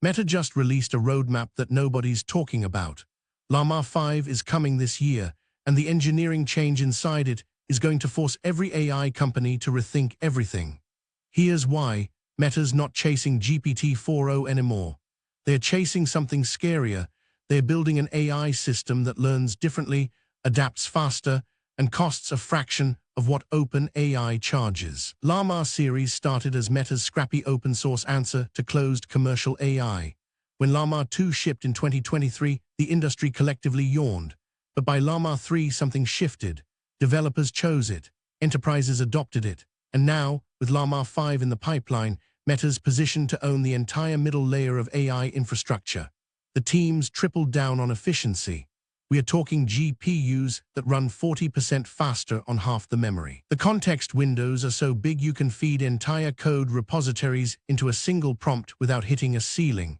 Meta just released a roadmap that nobody's talking about. Llama 5 is coming this year, and the engineering change inside it is going to force every AI company to rethink everything. Here's why. Meta's not chasing GPT-4o anymore. They're chasing something scarier. They're building an AI system that learns differently, adapts faster, and costs a fraction of what OpenAI charges. Llama series started as Meta's scrappy open-source answer to closed commercial AI. When Llama 2 shipped in 2023, the industry collectively yawned. But by Llama 3, something shifted. Developers chose it, enterprises adopted it, and now, with Llama 5 in the pipeline, Meta's positioned to own the entire middle layer of AI infrastructure. The teams tripled down on efficiency. We are talking GPUs that run 40% faster on half the memory. The context windows are so big you can feed entire code repositories into a single prompt without hitting a ceiling.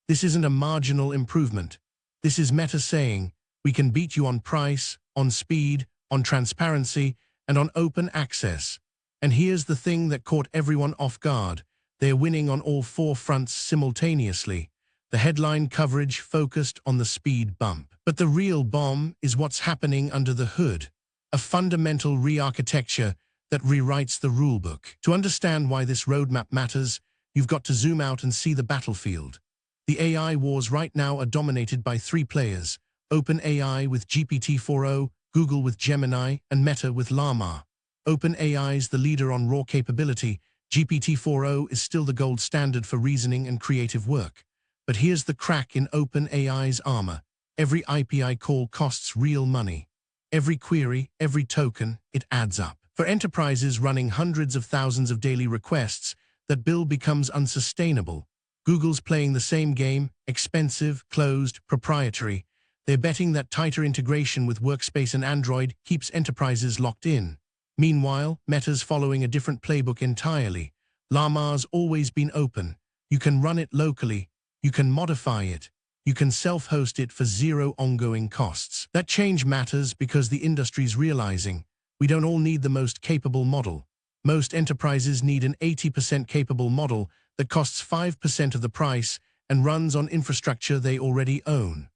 This isn't a marginal improvement. This is Meta saying, we can beat you on price, on speed, on transparency, and on open access. And here's the thing that caught everyone off guard. They're winning on all four fronts simultaneously. The headline coverage focused on the speed bump. But the real bomb is what's happening under the hood. A fundamental re-architecture that rewrites the rulebook. To understand why this roadmap matters, you've got to zoom out and see the battlefield. The AI wars right now are dominated by three players: OpenAI with GPT-4o, Google with Gemini, and Meta with Llama. OpenAI's the leader on raw capability. GPT-4o is still the gold standard for reasoning and creative work. But here's the crack in OpenAI's armor. Every API call costs real money. Every query, every token, it adds up. For enterprises running hundreds of thousands of daily requests, that bill becomes unsustainable. Google's playing the same game: expensive, closed, proprietary. They're betting that tighter integration with Workspace and Android keeps enterprises locked in. Meanwhile, Meta's following a different playbook entirely. Llama's always been open. You can run it locally. You can modify it. You can self-host it for zero ongoing costs. That change matters because the industry's realizing we don't all need the most capable model. Most enterprises need an 80% capable model that costs 5% of the price and runs on infrastructure they already own.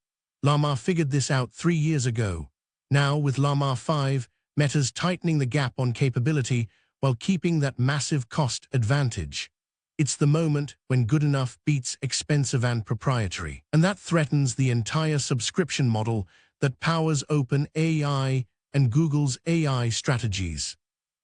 Llama figured this out 3 years ago. Now, with Llama 5, Meta's tightening the gap on capability while keeping that massive cost advantage. It's the moment when good enough beats expensive and proprietary. And that threatens the entire subscription model that powers OpenAI and Google's AI strategies.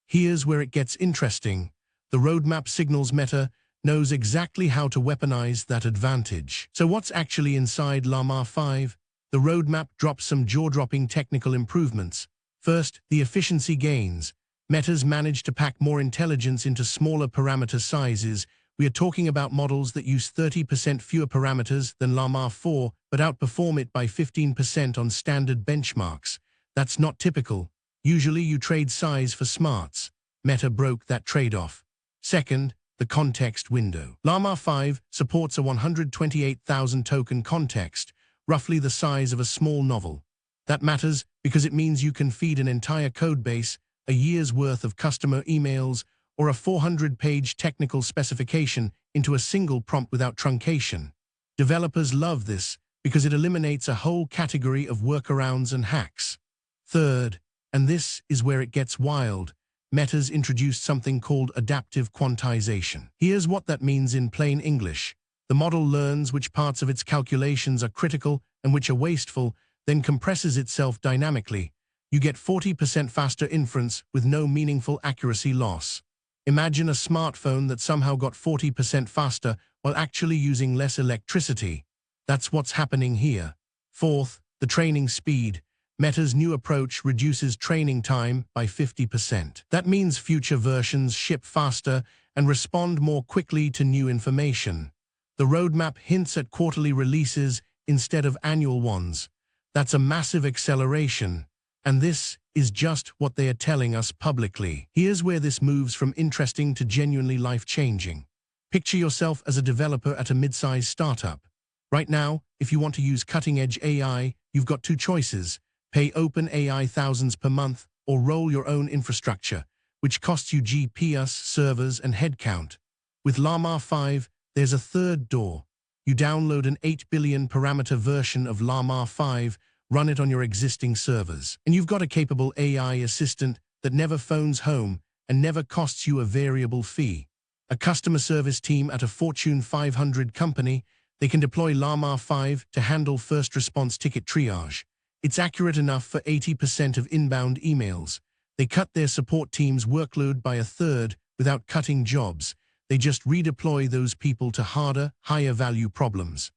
Here's where it gets interesting. The roadmap signals Meta knows exactly how to weaponize that advantage. So what's actually inside Llama 5? The roadmap drops some jaw-dropping technical improvements. First, the efficiency gains. Meta's managed to pack more intelligence into smaller parameter sizes. We are talking about models that use 30% fewer parameters than Llama 4, but outperform it by 15% on standard benchmarks. That's not typical. Usually you trade size for smarts. Meta broke that trade-off. Second, the context window. Llama 5 supports a 128,000 token context, roughly the size of a small novel. That matters because it means you can feed an entire codebase, a year's worth of customer emails, or a 400-page technical specification into a single prompt without truncation. Developers love this because it eliminates a whole category of workarounds and hacks. Third, and this is where it gets wild, Meta's introduced something called adaptive quantization. Here's what that means in plain English. The model learns which parts of its calculations are critical and which are wasteful, then compresses itself dynamically. You get 40% faster inference with no meaningful accuracy loss. Imagine a smartphone that somehow got 40% faster while actually using less electricity. That's what's happening here. Fourth, the training speed. Meta's new approach reduces training time by 50%. That means future versions ship faster and respond more quickly to new information. The roadmap hints at quarterly releases instead of annual ones. That's a massive acceleration. And this is just what they are telling us publicly. Here's where this moves from interesting to genuinely life-changing. Picture yourself as a developer at a mid-sized startup. Right now, if you want to use cutting-edge AI, you've got two choices: pay OpenAI thousands per month or roll your own infrastructure, which costs you GPS, servers, and headcount. With Llama 5, there's a third door. You download an 8 billion parameter version of Llama 5, run it on your existing servers, and you've got a capable AI assistant that never phones home and never costs you a variable fee. A customer service team at a Fortune 500 company, they can deploy Llama 5 to handle first response ticket triage. It's accurate enough for 80% of inbound emails. They cut their support team's workload by a third without cutting jobs. They just redeploy those people to harder, higher-value problems.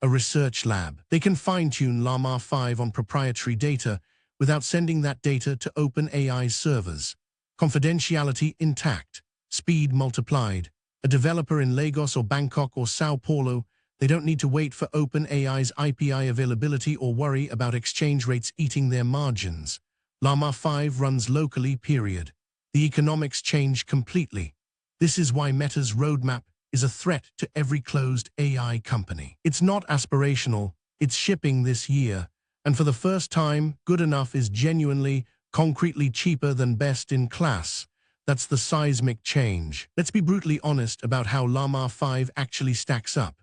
A research lab. They can fine-tune Llama 5 on proprietary data without sending that data to OpenAI's servers. Confidentiality intact. Speed multiplied. A developer in Lagos or Bangkok or Sao Paulo, they don't need to wait for OpenAI's API availability or worry about exchange rates eating their margins. Llama 5 runs locally, period. The economics change completely. This is why Meta's roadmap is a threat to every closed AI company. It's not aspirational, it's shipping this year. And for the first time, good enough is genuinely, concretely cheaper than best in class. That's the seismic change. Let's be brutally honest about how Llama 5 actually stacks up.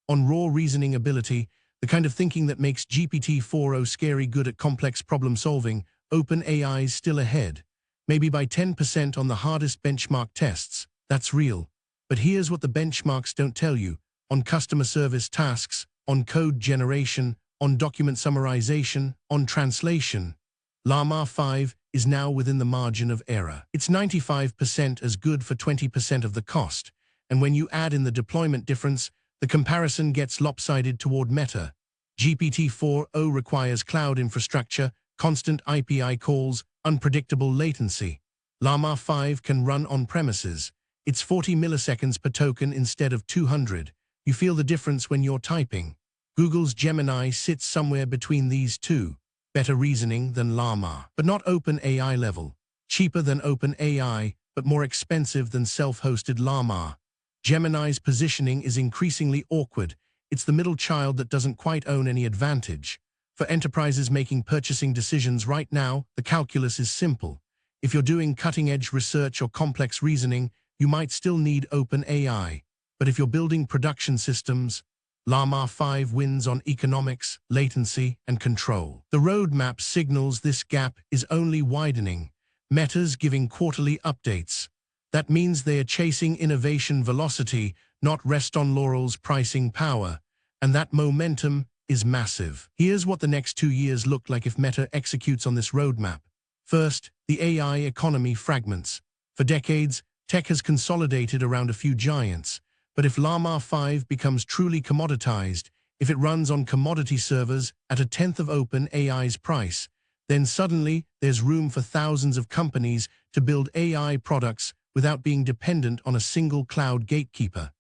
On raw reasoning ability, the kind of thinking that makes GPT-4o scary good at complex problem solving, OpenAI's still ahead. Maybe by 10% on the hardest benchmark tests. That's real. But here's what the benchmarks don't tell you. On customer service tasks, on code generation, on document summarization, on translation, Llama 5 is now within the margin of error. It's 95% as good for 20% of the cost. And when you add in the deployment difference, the comparison gets lopsided toward Meta. GPT-4o requires cloud infrastructure, constant API calls, unpredictable latency. Llama 5 can run on premises. It's 40 milliseconds per token instead of 200. You feel the difference when you're typing. Google's Gemini sits somewhere between these two. Better reasoning than Llama, but not OpenAI level. Cheaper than OpenAI, but more expensive than self-hosted Llama. Gemini's positioning is increasingly awkward. It's the middle child that doesn't quite own any advantage. For enterprises making purchasing decisions right now, the calculus is simple. If you're doing cutting-edge research or complex reasoning, you might still need OpenAI. But if you're building production systems, Llama 5 wins on economics, latency, and control. The roadmap signals this gap is only widening. Meta's giving quarterly updates. That means they are chasing innovation velocity, not rest on laurels pricing power. And that momentum is massive. Here's what the next 2 years look like if Meta executes on this roadmap. First, the AI economy fragments. For decades, tech has consolidated around a few giants. But if Llama 5 becomes truly commoditized, if it runs on commodity servers at a tenth of OpenAI's price, then suddenly there's room for thousands of companies to build AI products without being dependent on a single cloud gatekeeper.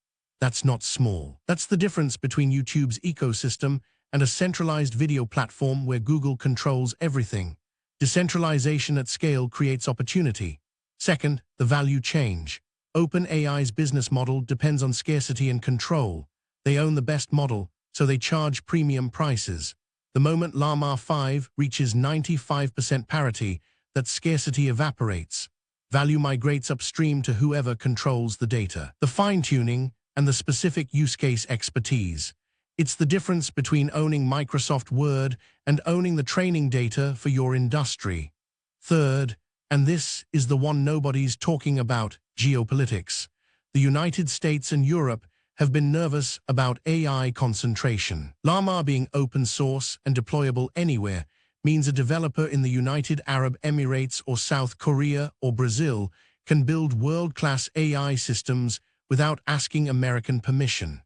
That's not small. That's the difference between YouTube's ecosystem and a centralized video platform where Google controls everything. Decentralization at scale creates opportunity. Second, the value change. OpenAI's business model depends on scarcity and control. They own the best model, so they charge premium prices. The moment Llama 5 reaches 95% parity, that scarcity evaporates. Value migrates upstream to whoever controls the data. The fine-tuning and the specific use case expertise. It's the difference between owning Microsoft Word and owning the training data for your industry. Third, and this is the one nobody's talking about, geopolitics. The United States and Europe have been nervous about AI concentration. Llama being open source and deployable anywhere means a developer in the United Arab Emirates or South Korea or Brazil can build world-class AI systems without asking American permission.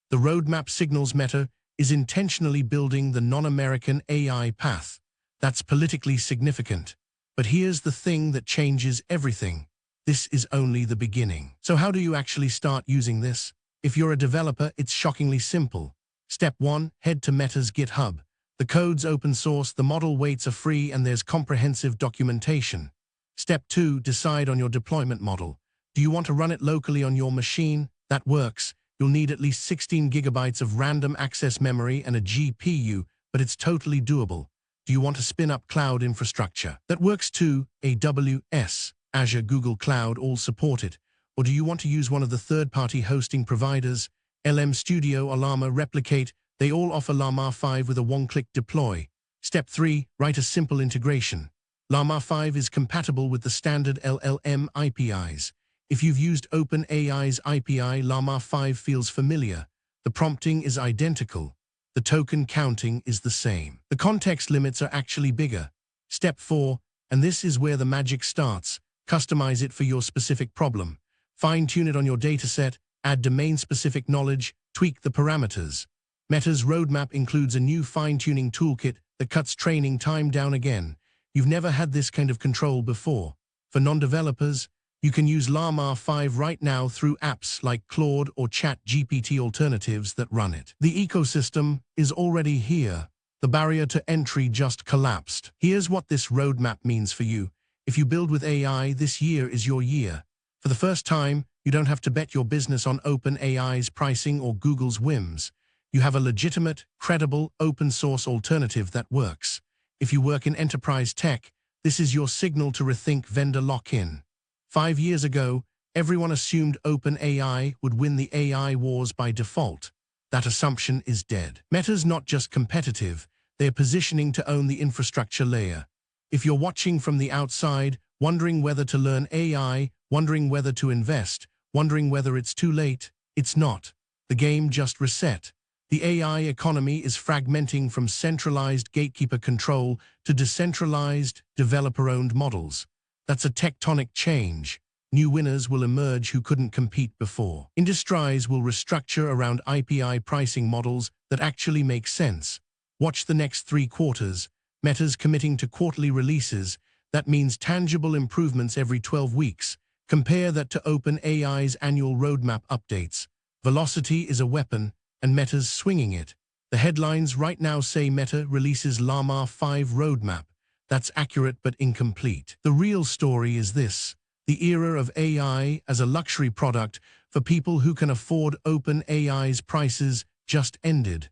The roadmap signals Meta is intentionally building the non-American AI path. That's politically significant. But here's the thing that changes everything. This is only the beginning. So how do you actually start using this? If you're a developer, it's shockingly simple. Step 1, head to Meta's GitHub. The code's open source, the model weights are free, and there's comprehensive documentation. Step 2, decide on your deployment model. Do you want to run it locally on your machine? That works. You'll need at least 16 gigabytes of random access memory and a GPU, but it's totally doable. Do you want to spin up cloud infrastructure? That works too. AWS, Azure, Google Cloud all support it. Or do you want to use one of the third-party hosting providers? LM Studio or Llama Replicate, they all offer Llama 5 with a one-click deploy. Step 3. Write a simple integration. Llama 5 is compatible with the standard LLM APIs. If you've used OpenAI's API, Llama 5 feels familiar. The prompting is identical. The token counting is the same. The context limits are actually bigger. Step 4, and this is where the magic starts. Customize it for your specific problem. Fine-tune it on your dataset, add domain-specific knowledge, tweak the parameters. Meta's roadmap includes a new fine-tuning toolkit that cuts training time down again. You've never had this kind of control before. For non-developers, you can use Llama 5 right now through apps like Claude or ChatGPT alternatives that run it. The ecosystem is already here. The barrier to entry just collapsed. Here's what this roadmap means for you. If you build with AI, this year is your year. For the first time, you don't have to bet your business on OpenAI's pricing or Google's whims. You have a legitimate, credible, open-source alternative that works. If you work in enterprise tech, this is your signal to rethink vendor lock-in. 5 years ago, everyone assumed OpenAI would win the AI wars by default. That assumption is dead. Meta's not just competitive, they're positioning to own the infrastructure layer. If you're watching from the outside, wondering whether to learn AI, wondering whether to invest, wondering whether it's too late, it's not. The game just reset. The AI economy is fragmenting from centralized gatekeeper control to decentralized, developer-owned models. That's a tectonic change. New winners will emerge who couldn't compete before. Industries will restructure around API pricing models that actually make sense. Watch the next 3 quarters. Meta's committing to quarterly releases. That means tangible improvements every 12 weeks. Compare that to OpenAI's annual roadmap updates. Velocity is a weapon, and Meta's swinging it. The headlines right now say Meta releases Llama 5 roadmap. That's accurate but incomplete. The real story is this. The era of AI as a luxury product for people who can afford OpenAI's prices just ended.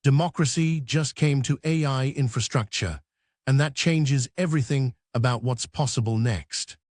Democracy just came to AI infrastructure, and that changes everything about what's possible next.